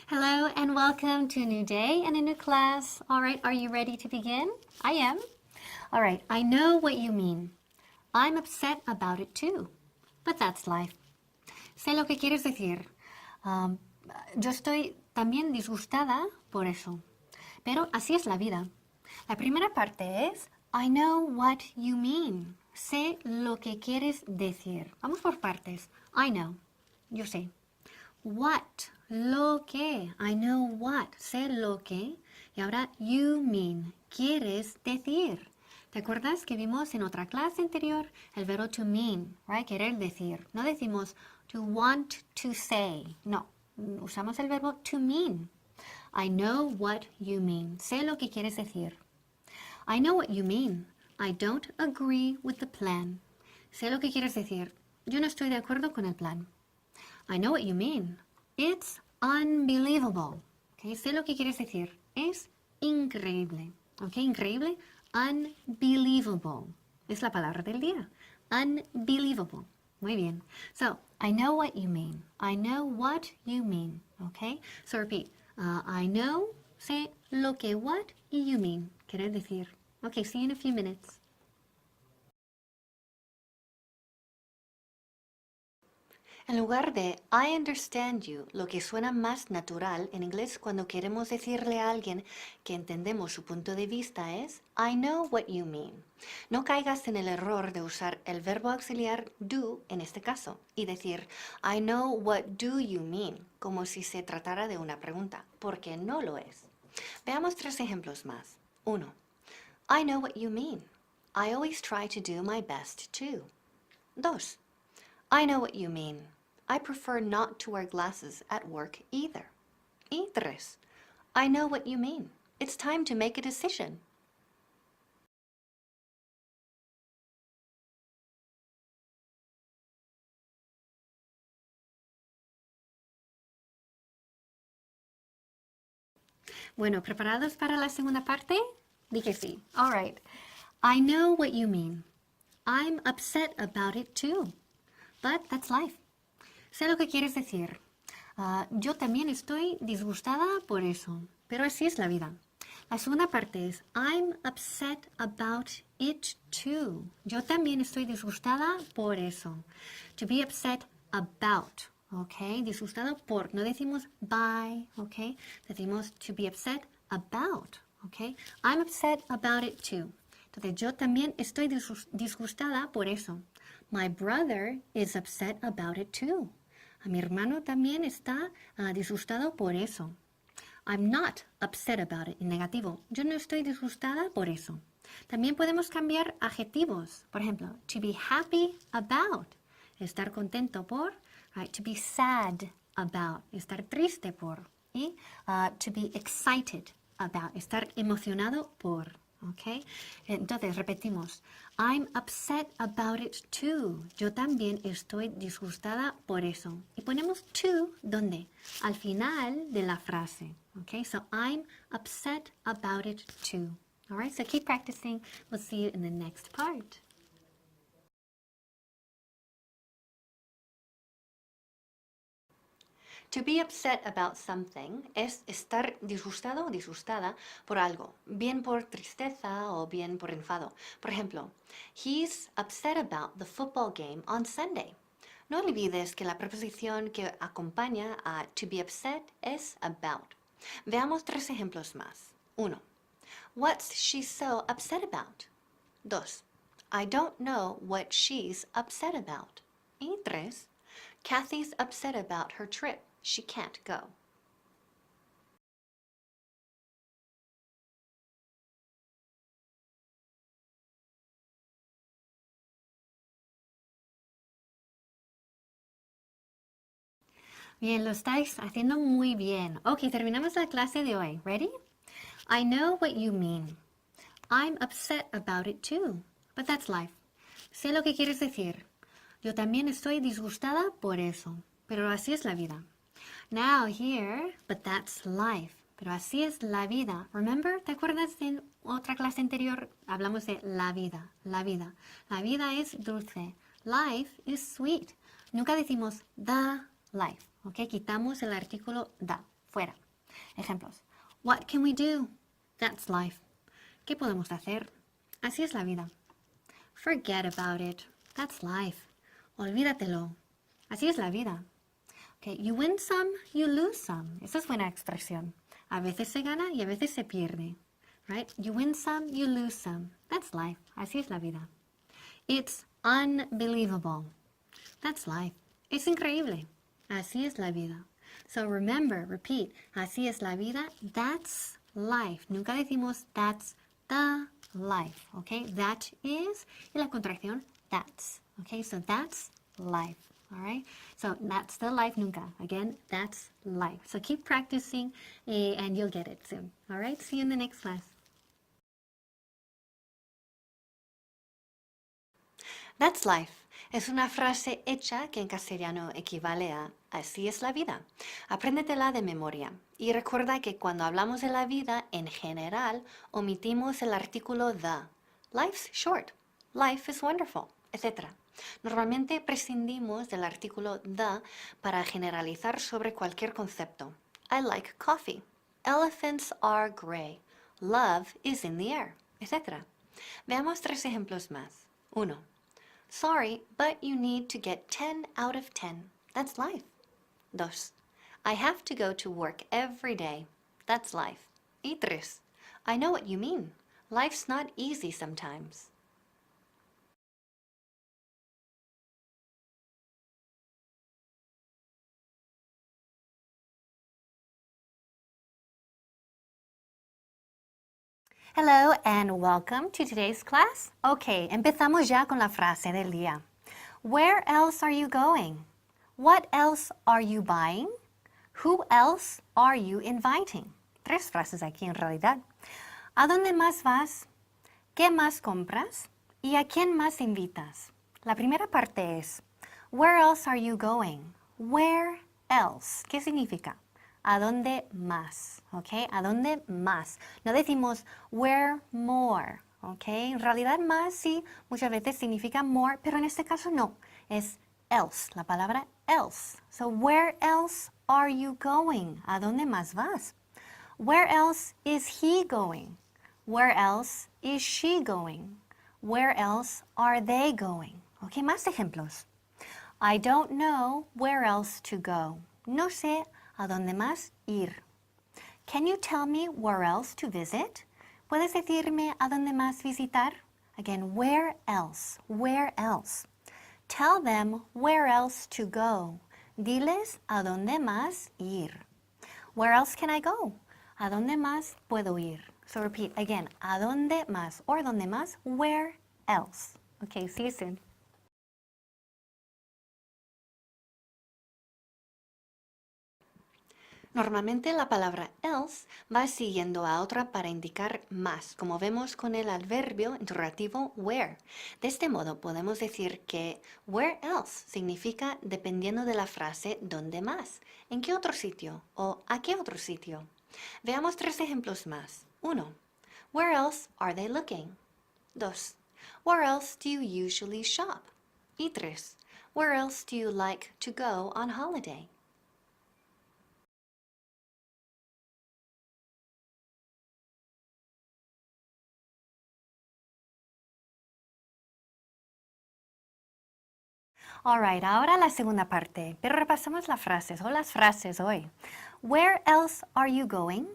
Hello and welcome to a new day and a new class. All right, are you ready to begin? I am. All right, I know what you mean. I'm upset about it too. But that's life. Sé lo que quieres decir. Yo estoy también disgustada por eso. Pero así es la vida. La primera parte es I know what you mean. Sé lo que quieres decir. Vamos por partes. I know. Yo sé. What, lo que, I know what, sé lo que. Y ahora you mean, quieres decir. ¿Te acuerdas que vimos en otra clase anterior el verbo to mean, right? Querer decir. No decimos to want to say. No, usamos el verbo to mean. I know what you mean. Sé lo que quieres decir. I know what you mean. I don't agree with the plan. Sé lo que quieres decir. Yo no estoy de acuerdo con el plan. I know what you mean. It's unbelievable. Okay, sé lo que quieres decir. Es increíble. Okay, increíble. Unbelievable. Es la palabra del día. Unbelievable. Muy bien. So, I know what you mean. I know what you mean. Okay? So repeat. I know, sé lo que what y you mean. Querer decir. Okay, see you in a few minutes. En lugar de I understand you, lo que suena más natural en inglés cuando queremos decirle a alguien que entendemos su punto de vista es I know what you mean. No caigas en el error de usar el verbo auxiliar do en este caso y decir I know what do you mean, como si se tratara de una pregunta, porque no lo es. Veamos 3 ejemplos más. 1. I know what you mean. I always try to do my best too. 2. I know what you mean. I prefer not to wear glasses at work either. Y 3. I know what you mean. It's time to make a decision. Bueno, ¿preparados para la segunda parte? Di que sí. All right. I know what you mean. I'm upset about it too. But that's life. Sé lo que quieres decir. Yo también estoy disgustada por eso, pero así es la vida. La segunda parte es I'm upset about it too. Yo también estoy disgustada por eso. To be upset about, ¿ok? Disgustado por. No decimos by, ¿ok? Decimos to be upset about, ¿ok? I'm upset about it too. Entonces, yo también estoy disgustada por eso. My brother is upset about it too. A mi hermano también está disgustado por eso. I'm not upset about it, en negativo. Yo no estoy disgustada por eso. También podemos cambiar adjetivos. Por ejemplo, to be happy about, estar contento por. Right? To be sad about, estar triste por. Y to be excited about, estar emocionado por. ¿Ok? Entonces, repetimos. I'm upset about it too. Yo también estoy disgustada por eso. Y ponemos to, ¿dónde? Al final de la frase. ¿Ok? So, I'm upset about it too. All right? So, keep practicing. We'll see you in the next part. To be upset about something es estar disgustado o disgustada por algo, bien por tristeza o bien por enfado. Por ejemplo, he's upset about the football game on Sunday. No olvides que la preposición que acompaña a to be upset es about. Veamos 3 ejemplos más. 1. What's she so upset about? 2. I don't know what she's upset about. Y 3. Kathy's upset about her trip. She can't go. Bien, lo estáis haciendo muy bien. Ok, terminamos la clase de hoy. Ready? I know what you mean. I'm upset about it too. But that's life. Sé lo que quieres decir. Yo también estoy disgustada por eso. Pero así es la vida. Now here, but that's life. Pero así es la vida. Remember, ¿te acuerdas en otra clase anterior? Hablamos de la vida, la vida. La vida es dulce. Life is sweet. Nunca decimos the life, ¿ok? Quitamos el artículo the. fuera. Ejemplos. What can we do? That's life. ¿Qué podemos hacer? Así es la vida. Forget about it. That's life. Olvídatelo. Así es la vida. Okay, you win some, you lose some. Esa es buena expresión. A veces se gana y a veces se pierde. Right? You win some, you lose some. That's life. Así es la vida. It's unbelievable. That's life. Es increíble. Así es la vida. So remember, repeat. Así es la vida. That's life. Nunca decimos that's the life. Okay? That is. Y la contracción, that's. Okay? So that's life. All right? So that's the life nunca. Again, that's life. So keep practicing and you'll get it soon. All right? See you in the next class. That's life. Es una frase hecha que en castellano equivale a así es la vida. Apréndetela de memoria. Y recuerda que cuando hablamos de la vida, en general, omitimos el artículo the. Life's short. Life is wonderful, etc. Normalmente prescindimos del artículo the para generalizar sobre cualquier concepto. I like coffee. Elephants are gray. Love is in the air, etc. Veamos 3 ejemplos más. 1. Sorry, but you need to get 10 out of 10. That's life. 2. I have to go to work every day. That's life. Y 3. I know what you mean. Life's not easy sometimes. Hello and welcome to today's class. Okay, empezamos ya con la frase del día. Where else are you going? What else are you buying? Who else are you inviting? 3 frases aquí en realidad. ¿A dónde más vas? ¿Qué más compras? ¿Y a quién más invitas? La primera parte es, where else are you going? Where else? ¿Qué significa? ¿A dónde más? ¿Ok? ¿A dónde más? No decimos where more. ¿Ok? En realidad más sí, muchas veces significa more, pero en este caso no. Es else, la palabra else. So where else are you going? ¿A dónde más vas? Where else is he going? Where else is she going? Where else are they going? ¿Ok? Más ejemplos. I don't know where else to go. No sé a dónde más ir. Can you tell me where else to visit? ¿Puedes decirme a dónde más visitar? Again, where else? Where else? Tell them where else to go. Diles a dónde más ir. Where else can I go? ¿A dónde más puedo ir? So repeat again, ¿a dónde más? Or ¿dónde más? Where else? Okay, see you soon. Normalmente la palabra else va siguiendo a otra para indicar más, como vemos con el adverbio interrogativo where. De este modo podemos decir que where else significa dependiendo de la frase ¿dónde más? ¿En qué otro sitio? ¿O a qué otro sitio? Veamos 3 ejemplos más. 1. Where else are they looking? 2. Where else do you usually shop? Y 3. Where else do you like to go on holiday? Alright, ahora la segunda parte, pero repasamos las frases o las frases hoy. Where else are you going?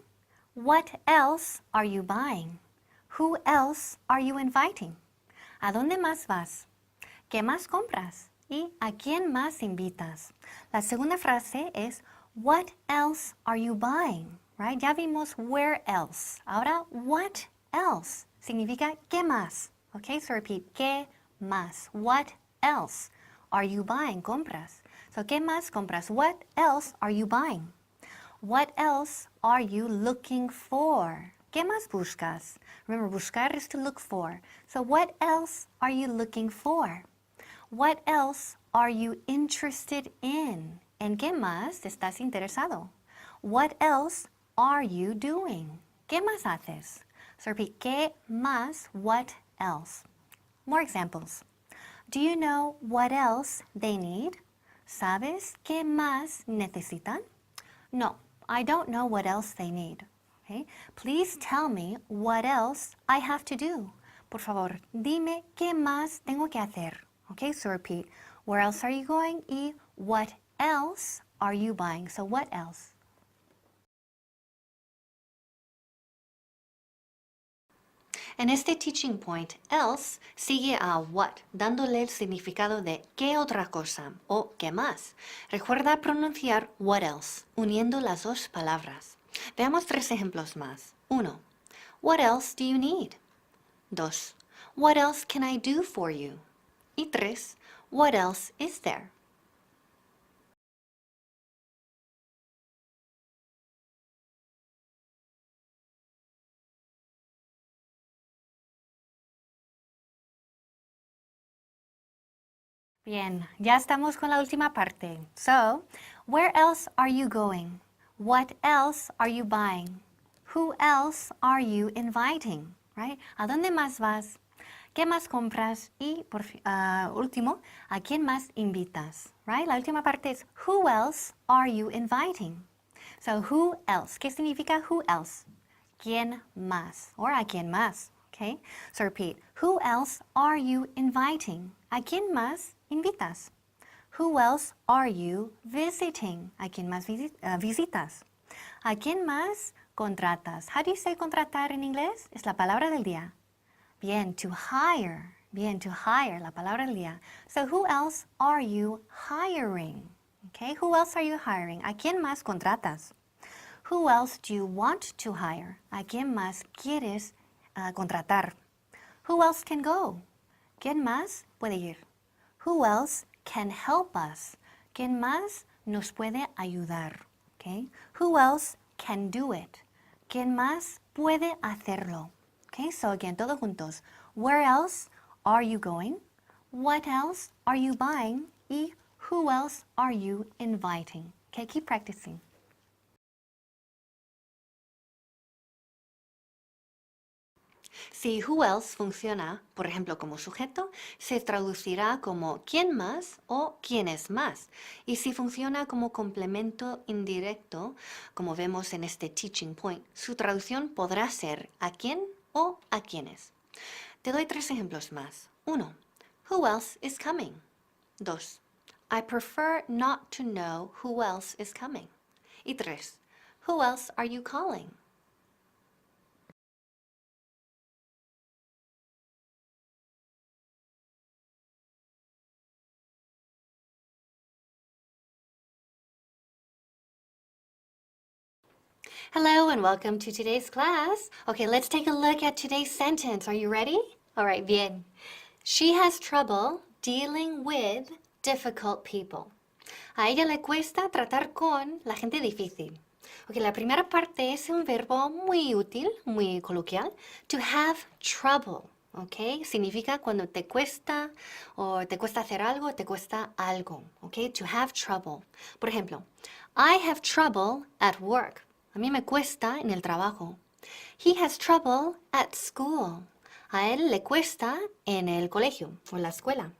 What else are you buying? Who else are you inviting? ¿A dónde más vas? ¿Qué más compras? ¿Y a quién más invitas? La segunda frase es what else are you buying? Right? Ya vimos where else. Ahora what else significa ¿qué más? Okay, so repeat, ¿qué más? What else are you buying? Compras. So, ¿qué más compras? What else are you buying? What else are you looking for? ¿Qué más buscas? Remember, buscar is to look for. So, what else are you looking for? What else are you interested in? ¿En qué más estás interesado? What else are you doing? ¿Qué más haces? So repeat, ¿qué más? What else? More examples. Do you know what else they need? ¿Sabes qué más necesitan? No, I don't know what else they need. Okay? Please tell me what else I have to do. Por favor, dime qué más tengo que hacer. Okay, so repeat. Where else are you going? Y what else are you buying? So what else? En este teaching point, else sigue a what, dándole el significado de qué otra cosa o qué más. Recuerda pronunciar what else, uniendo las dos palabras. Veamos 3 ejemplos más. 1. What else do you need? 2. What else can I do for you? Y 3. What else is there? Bien, ya estamos con la última parte. So, where else are you going? What else are you buying? Who else are you inviting? Right? ¿A dónde más vas? ¿Qué más compras? Y por último, ¿a quién más invitas? Right? La última parte es who else are you inviting? So, who else? ¿Qué significa who else? ¿Quién más? Or ¿a quién más? Okay? So repeat. Who else are you inviting? ¿A quién más invitas? Who else are you visiting? ¿A quién más visitas? ¿A quién más contratas? How do you say contratar en inglés? Es la palabra del día. Bien, to hire. Bien, to hire, la palabra del día. So who else are you hiring? Okay, who else are you hiring? ¿A quién más contratas? Who else do you want to hire? ¿A quién más quieres contratar? Who else can go? ¿Quién más puede ir? Who else can help us? ¿Quién más nos puede ayudar? Okay? Who else can do it? ¿Quién más puede hacerlo? Okay, so again, todos juntos. Where else are you going? What else are you buying? Y who else are you inviting? Okay, keep practicing. Si who else funciona, por ejemplo, como sujeto, se traducirá como quién más o quién es más. Y si funciona como complemento indirecto, como vemos en este teaching point, su traducción podrá ser a quién o a quiénes. Te doy 3 ejemplos más. 1. Who else is coming? 2. I prefer not to know who else is coming. Y 3. Who else are you calling? Hello and welcome to today's class. Okay, let's take a look at today's sentence. Are you ready? All right, bien. She has trouble dealing with difficult people. A ella le cuesta tratar con la gente difícil. Ok, la primera parte es un verbo muy útil, muy coloquial. To have trouble. Ok, significa cuando te cuesta o te cuesta hacer algo, te cuesta algo. Ok, to have trouble. Por ejemplo, I have trouble at work. A mí me cuesta en el trabajo. He has trouble at school. A él le cuesta en el colegio o en la escuela.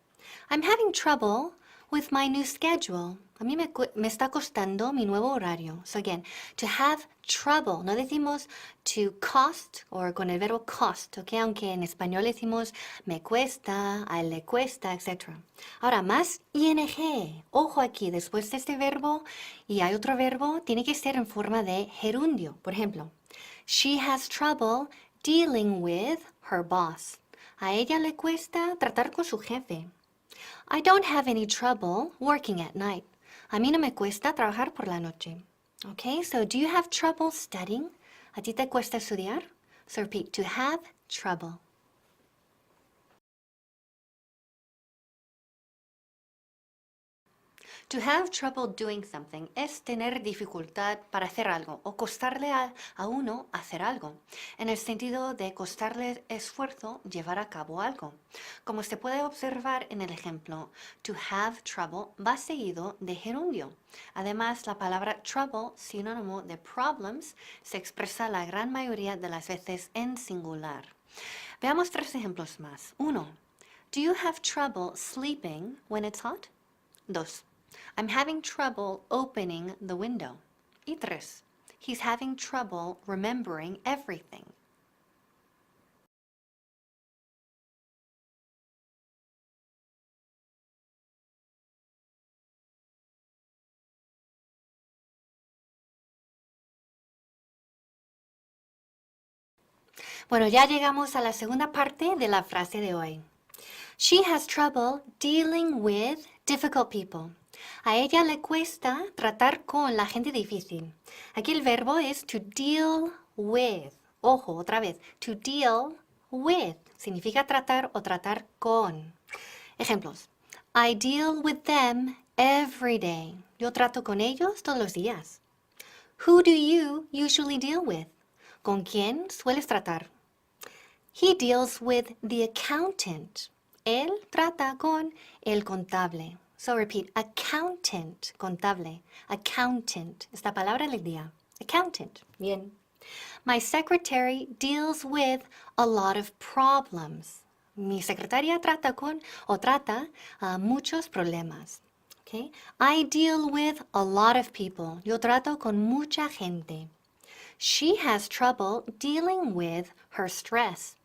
I'm having trouble with my new schedule. A mí me está costando mi nuevo horario. So again, to have trouble. No decimos to cost o con el verbo cost, ¿ok? Aunque en español decimos me cuesta, a él le cuesta, etc. Ahora, más ing. Ojo aquí, después de este verbo y hay otro verbo, tiene que ser en forma de gerundio. Por ejemplo, she has trouble dealing with her boss. A ella le cuesta tratar con su jefe. I don't have any trouble working at night. A mí no me cuesta trabajar por la noche. Okay, so do you have trouble studying? ¿A ti te cuesta estudiar? So repeat, to have trouble. To have trouble doing something es tener dificultad para hacer algo o costarle a uno hacer algo, en el sentido de costarle esfuerzo llevar a cabo algo. Como se puede observar en el ejemplo, to have trouble va seguido de gerundio. Además, la palabra trouble, sinónimo de problems, se expresa la gran mayoría de las veces en singular. Veamos 3 ejemplos más. 1. Do you have trouble sleeping when it's hot? 2. I'm having trouble opening the window. Y 3. He's having trouble remembering everything. Bueno, ya llegamos a la segunda parte de la frase de hoy. She has trouble dealing with difficult people. A ella le cuesta tratar con la gente difícil. Aquí el verbo es to deal with. Ojo, otra vez. To deal with. Significa tratar o tratar con. Ejemplos. I deal with them every day. Yo trato con ellos todos los días. Who do you usually deal with? ¿Con quién sueles tratar? He deals with the accountant. Él trata con el contable. So repeat, accountant, contable. Accountant, esta palabra del día. Accountant, bien. My secretary deals with a lot of problems. Mi secretaria trata con o trata muchos problemas. Okay? I deal with a lot of people. Yo trato con mucha gente. She has trouble dealing with her stress.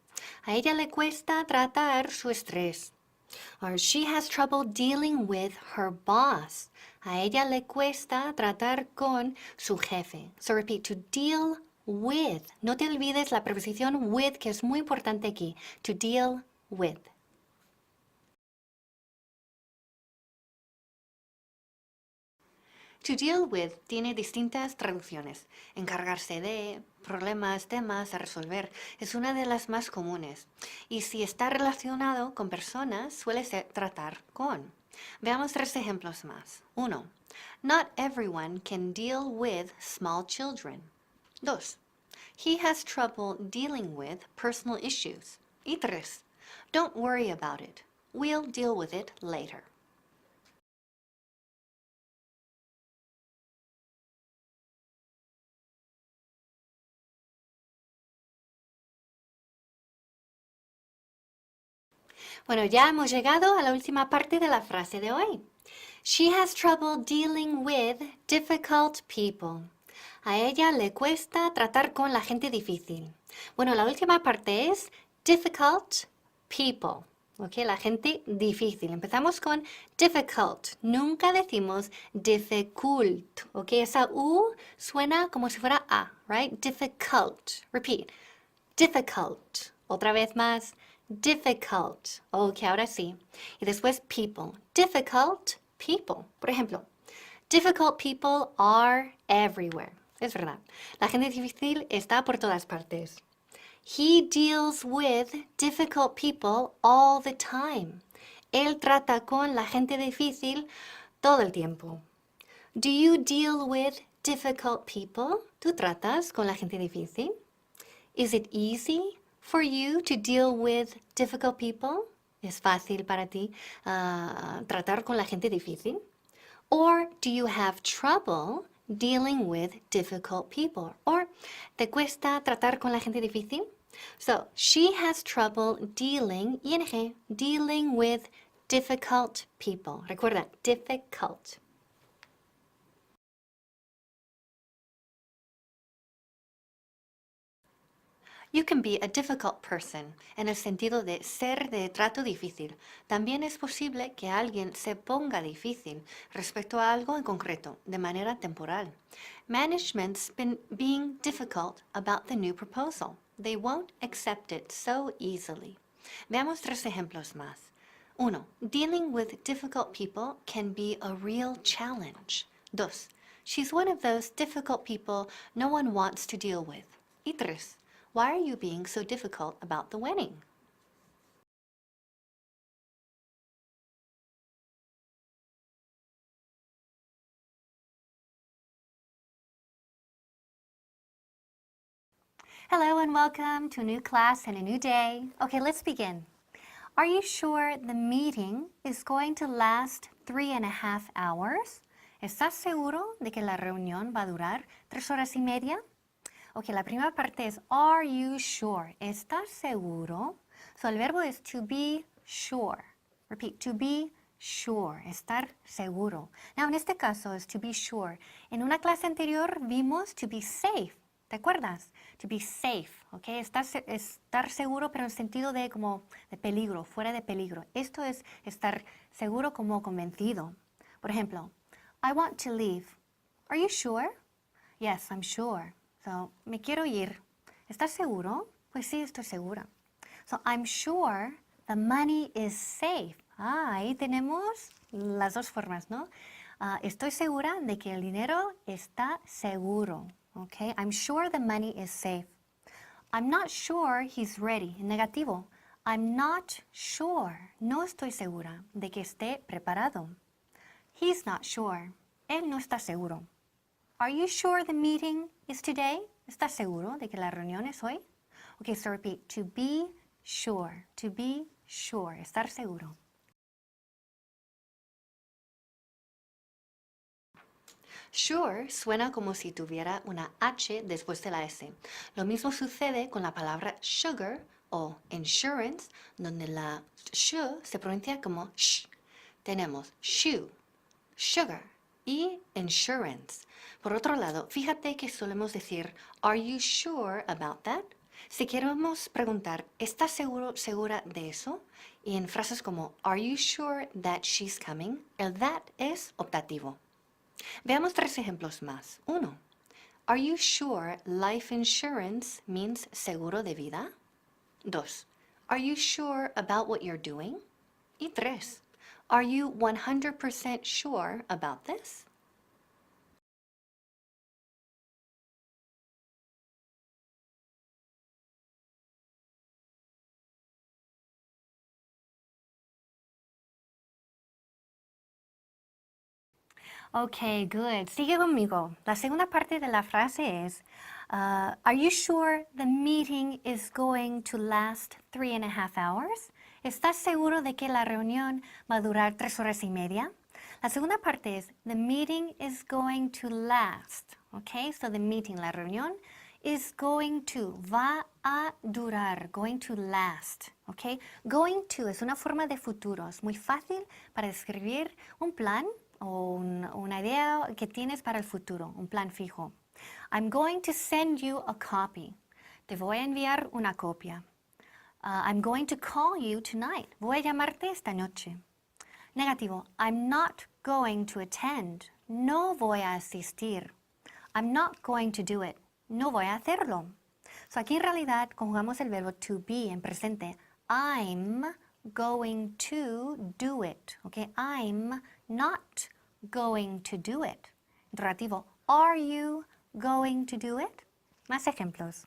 A ella le cuesta tratar su estrés. Or she has trouble dealing with her boss. A ella le cuesta tratar con su jefe. So repeat, to deal with. No te olvides la preposición with, que es muy importante aquí. To deal with. To deal with tiene distintas traducciones. Encargarse de, problemas, temas a resolver. Es una de las más comunes. Y si está relacionado con personas, suele ser tratar con. Veamos 3 ejemplos más. 1. Not everyone can deal with small children. 2. He has trouble dealing with personal issues. Y 3. Don't worry about it. We'll deal with it later. Bueno, ya hemos llegado a la última parte de la frase de hoy. She has trouble dealing with difficult people. A ella le cuesta tratar con la gente difícil. Bueno, la última parte es difficult people. ¿Ok? La gente difícil. Empezamos con difficult. Nunca decimos difficult. ¿Ok? Esa U suena como si fuera A, right? Difficult. Repeat. Difficult. Otra vez más. Difficult. Ok, ahora sí. Y después people. Difficult people. Por ejemplo, difficult people are everywhere. Es verdad. La gente difícil está por todas partes. He deals with difficult people all the time. Él trata con la gente difícil todo el tiempo. Do you deal with difficult people? ¿Tú tratas con la gente difícil? Is it easy for you to deal with difficult people? ¿Es fácil para ti tratar con la gente difícil? Or do you have trouble dealing with difficult people? Or ¿te cuesta tratar con la gente difícil? So, she has trouble dealing, ing, dealing with difficult people. Recuerda, difficult. You can be a difficult person, en el sentido de ser de trato difícil. También es posible que alguien se ponga difícil respecto a algo en concreto, de manera temporal. Management's been being difficult about the new proposal. They won't accept it so easily. Veamos 3 ejemplos más. 1. Dealing with difficult people can be a real challenge. 2. She's one of those difficult people no one wants to deal with. Y 3. Why are you being so difficult about the wedding? Hello and welcome to a new class and a new day. Okay, let's begin. Are you sure the meeting is going to last 3.5 hours? ¿Estás seguro de que la reunión va a durar 3 horas y media? Ok, la primera parte es are you sure? ¿Estás seguro? So el verbo es to be sure. Repeat, to be sure, estar seguro. Now, en este caso es to be sure. En una clase anterior vimos to be safe. ¿Te acuerdas? To be safe, ¿ok? Estar seguro, pero en el sentido de como de peligro, fuera de peligro. Esto es estar seguro como convencido. Por ejemplo, I want to leave. Are you sure? Yes, I'm sure. So, me quiero ir. ¿Estás seguro? Pues sí, estoy segura. So, I'm sure the money is safe. Ahí tenemos las dos formas, ¿no? Estoy segura de que el dinero está seguro. Okay? I'm sure the money is safe. I'm not sure he's ready. En negativo. I'm not sure. No estoy segura de que esté preparado. He's not sure. Él no está seguro. Are you sure the meeting is today? ¿Estás seguro de que la reunión es hoy? Okay, so repeat. To be sure. To be sure. Estar seguro. Sure suena como si tuviera una H después de la S. Lo mismo sucede con la palabra sugar o insurance, donde la sh se pronuncia como sh. Tenemos shoe, sugar y insurance. Por otro lado, fíjate que solemos decir, are you sure about that? Si queremos preguntar, ¿estás segura de eso? Y en frases como, are you sure that she's coming? El that es optativo. Veamos 3 ejemplos más. 1. Are you sure life insurance means seguro de vida? 2. Are you sure about what you're doing? Y 3. Are you 100% sure about this? Okay, good. Sigue conmigo. La segunda parte de la frase es, are you sure the meeting is going to last 3.5 hours? ¿Estás seguro de que la reunión va a durar 3 horas y media? La segunda parte es, the meeting is going to last. Okay, so the meeting, la reunión, is going to, va a durar, going to last. Okay, going to es una forma de futuro, es muy fácil para describir un plan o una idea que tienes para el futuro, un plan fijo. I'm going to send you a copy. Te voy a enviar una copia. I'm going to call you tonight. Voy a llamarte esta noche. Negativo. I'm not going to attend. No voy a asistir. I'm not going to do it. No voy a hacerlo. So aquí en realidad conjugamos el verbo to be en presente. I'm going to do it. Okay, I'm not going to do it. Interrogativo. Are you going to do it? Más ejemplos.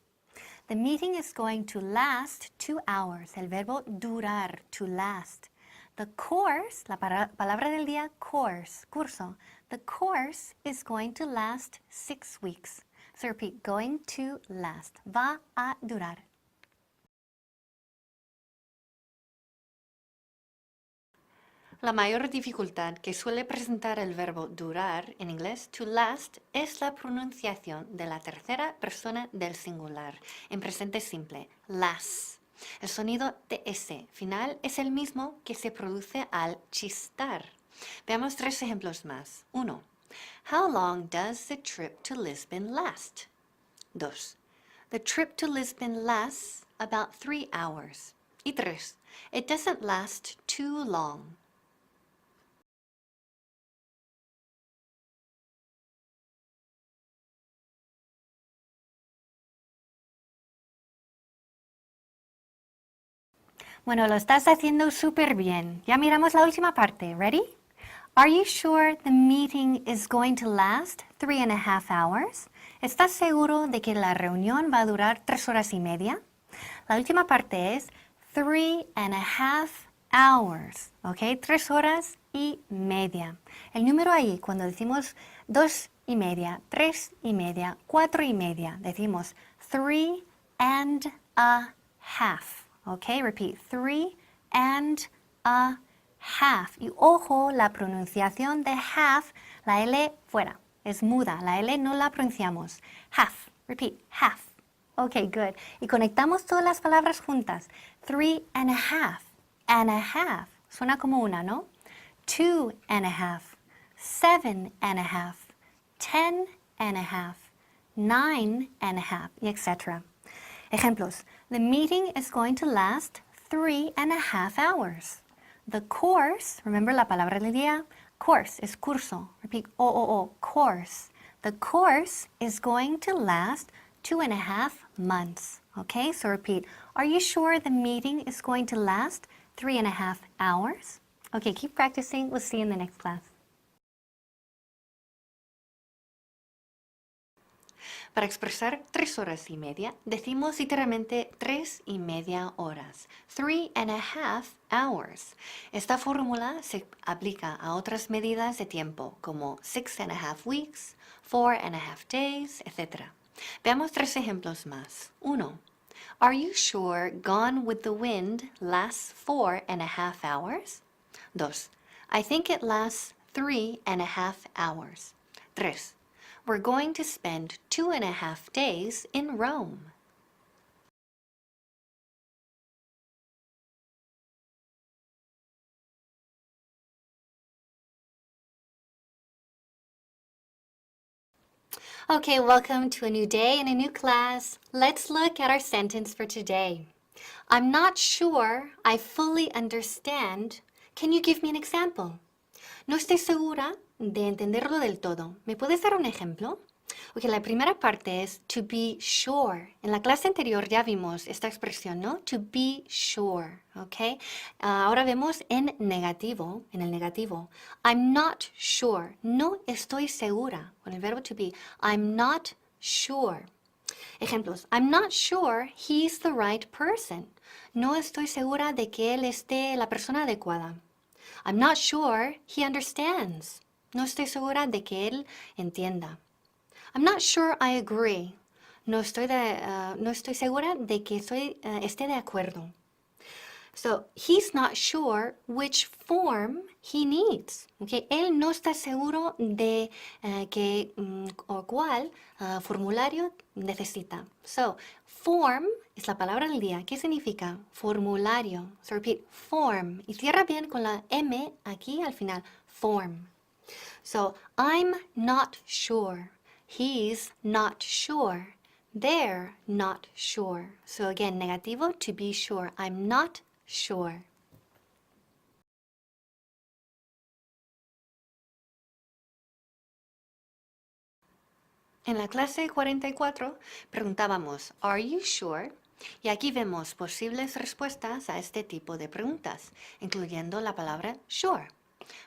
The meeting is going to last 2 hours. El verbo durar, to last. The course, la palabra del día, course, curso. The course is going to last 6 weeks. So repeat, going to last. Va a durar. La mayor dificultad que suele presentar el verbo durar en inglés, to last, es la pronunciación de la tercera persona del singular, en presente simple, las. El sonido TS final es el mismo que se produce al chistar. Veamos 3 ejemplos más. 1. How long does the trip to Lisbon last? 2. The trip to Lisbon lasts about 3 hours. Y 3. It doesn't last too long. Bueno, lo estás haciendo súper bien. Ya miramos la última parte. ¿Ready? Are you sure the meeting is going to last 3.5 hours? ¿Estás seguro de que la reunión va a durar 3 horas y media? La última parte es 3.5 hours. ¿Ok? 3 horas y media. El número ahí, cuando decimos 2.5, 3.5, 4.5, decimos 3.5. Okay, repeat, 3.5. Y ojo, la pronunciación de half, la L fuera, es muda, la L no la pronunciamos. Half, repeat, half. Okay, good. Y conectamos todas las palabras juntas. 3.5, and a half. Suena como una, ¿no? 2.5, 7.5, 10.5, 9.5, etc. Ejemplos. The meeting is going to last 3.5 hours. The course, remember la palabra del día? Course es curso. Repeat, course. The course is going to last 2.5 months. Okay, so repeat. Are you sure the meeting is going to last 3.5 hours? Okay, keep practicing. We'll see you in the next class. Para expresar 3 horas y media, decimos literalmente 3.5 horas. 3.5 hours. Esta fórmula se aplica a otras medidas de tiempo, como 6.5 weeks, 4.5 days, etc. Veamos 3 ejemplos más. 1. Are you sure Gone with the Wind lasts 4.5 hours? 2. I think it lasts 3.5 hours. 3. We're going to spend 2.5 days in Rome. Okay, welcome to a new day and a new class. Let's look at our sentence for today. I'm not sure I fully understand. Can you give me an example? No estoy segura de entenderlo del todo. ¿Me puedes dar un ejemplo? Ok, la primera parte es to be sure. En la clase anterior ya vimos esta expresión, ¿no? To be sure, ¿ok? Ahora vemos en el negativo. I'm not sure. No estoy segura. Con el verbo to be. I'm not sure. Ejemplos. I'm not sure he's the right person. No estoy segura de que él esté la persona adecuada. I'm not sure he understands. No estoy segura de que él entienda. I'm not sure I agree. No estoy segura de que esté de acuerdo. So, he's not sure which form he needs. Okay? Él no está seguro de cuál formulario necesita. So, form es la palabra del día. ¿Qué significa? Formulario. So, repeat, form. Y cierra bien con la M aquí al final. Form. So, I'm not sure. He's not sure. They're not sure. So again, negativo, to be sure. I'm not sure. En la clase 44 preguntábamos, ¿Are you sure? Y aquí vemos posibles respuestas a este tipo de preguntas, incluyendo la palabra sure.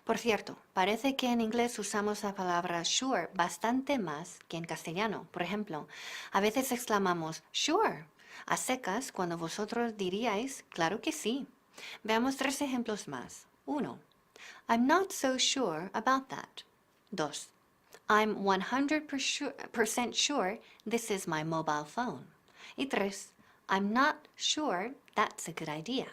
Por cierto, parece que en inglés usamos la palabra sure bastante más que en castellano. Por ejemplo, a veces exclamamos sure a secas cuando vosotros diríais claro que sí. Veamos 3 ejemplos más. 1. I'm not so sure about that. 2. I'm 100% sure this is my mobile phone. Y 3. I'm not sure that's a good idea.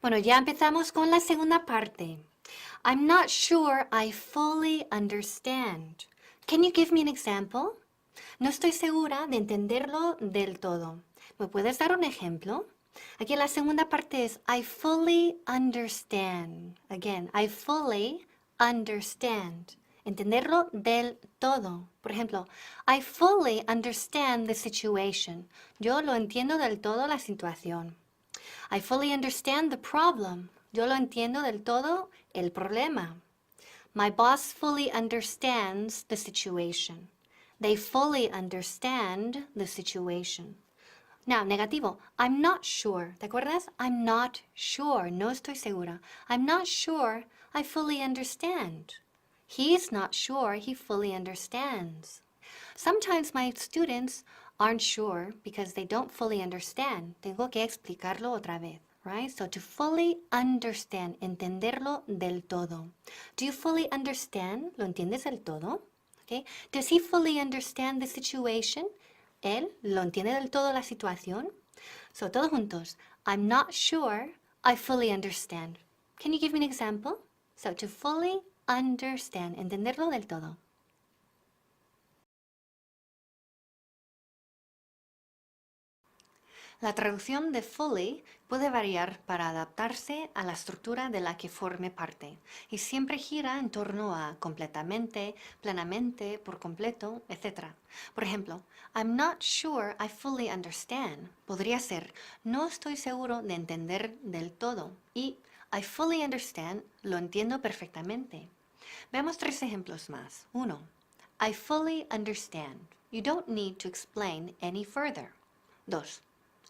Bueno, ya empezamos con la segunda parte. I'm not sure I fully understand. Can you give me an example? No estoy segura de entenderlo del todo. ¿Me puedes dar un ejemplo? Aquí la segunda parte es I fully understand. Again, I fully understand. Entenderlo del todo. Por ejemplo, I fully understand the situation. Yo lo entiendo del todo la situación. I fully understand the problem. Yo lo entiendo del todo el problema. My boss fully understands the situation. They fully understand the situation. Now, negativo. I'm not sure. ¿Te acuerdas? I'm not sure. No estoy segura. I'm not sure I fully understand. He's not sure he fully understands. Sometimes my students aren't sure because they don't fully understand. Tengo que explicarlo otra vez, right? So to fully understand, entenderlo del todo. Do you fully understand? ¿Lo entiendes del todo? Okay. Does he fully understand the situation? ¿Él lo entiende del todo la situación? So todos juntos. I'm not sure I fully understand. Can you give me an example? So to fully understand, entenderlo del todo. La traducción de fully puede variar para adaptarse a la estructura de la que forme parte y siempre gira en torno a completamente, plenamente, por completo, etc. Por ejemplo, I'm not sure I fully understand. Podría ser, no estoy seguro de entender del todo. Y I fully understand, lo entiendo perfectamente. Veamos 3 ejemplos más. 1. I fully understand. You don't need to explain any further. 2.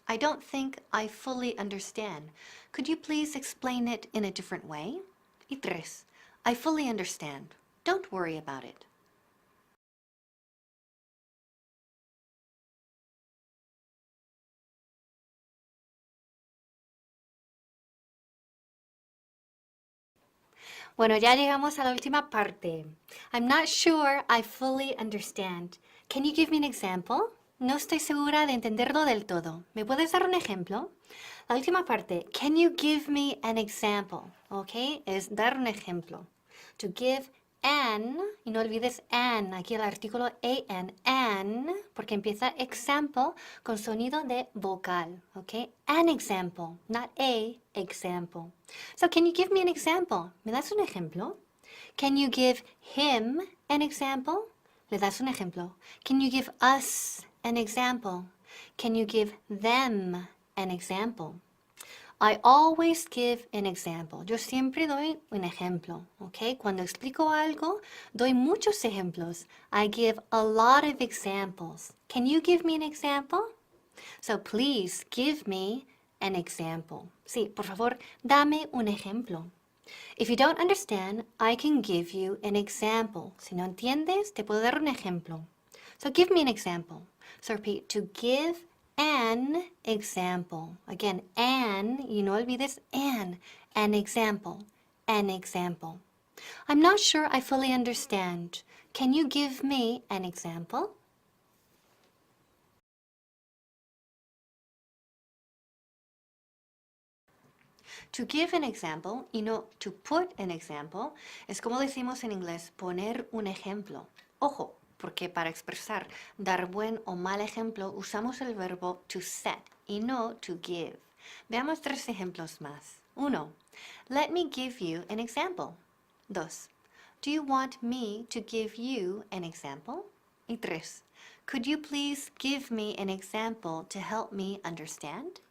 I don't think I fully understand. Could you please explain it in a different way? Y 3. I fully understand. Don't worry about it. Bueno, ya llegamos a la última parte. I'm not sure I fully understand. Can you give me an example? No estoy segura de entenderlo del todo. ¿Me puedes dar un ejemplo? La última parte, can you give me an example? ¿Ok? Es dar un ejemplo. To give an, y no olvides an, aquí el artículo an, porque empieza example con sonido de vocal. ¿Ok? An example, not a example. So, can you give me an example? ¿Me das un ejemplo? Can you give him an example? ¿Le das un ejemplo? Can you give us an example? Can you give them an example? I always give an example. Yo siempre doy un ejemplo, ¿ok? Cuando explico algo, doy muchos ejemplos. I give a lot of examples. Can you give me an example? So please give me an example. Sí, por favor, dame un ejemplo. If you don't understand, I can give you an example. Si no entiendes, te puedo dar un ejemplo. So give me an example. So repeat, to give an example. Again, an, y no olvides an example, an example. I'm not sure I fully understand. Can you give me an example? To give an example y no to put an example es como decimos en inglés poner un ejemplo. Ojo, porque para expresar dar buen o mal ejemplo usamos el verbo to set y no to give. Veamos 3 ejemplos más. 1. Let me give you an example. 2. Do you want me to give you an example? Y 3. Could you please give me an example to help me understand?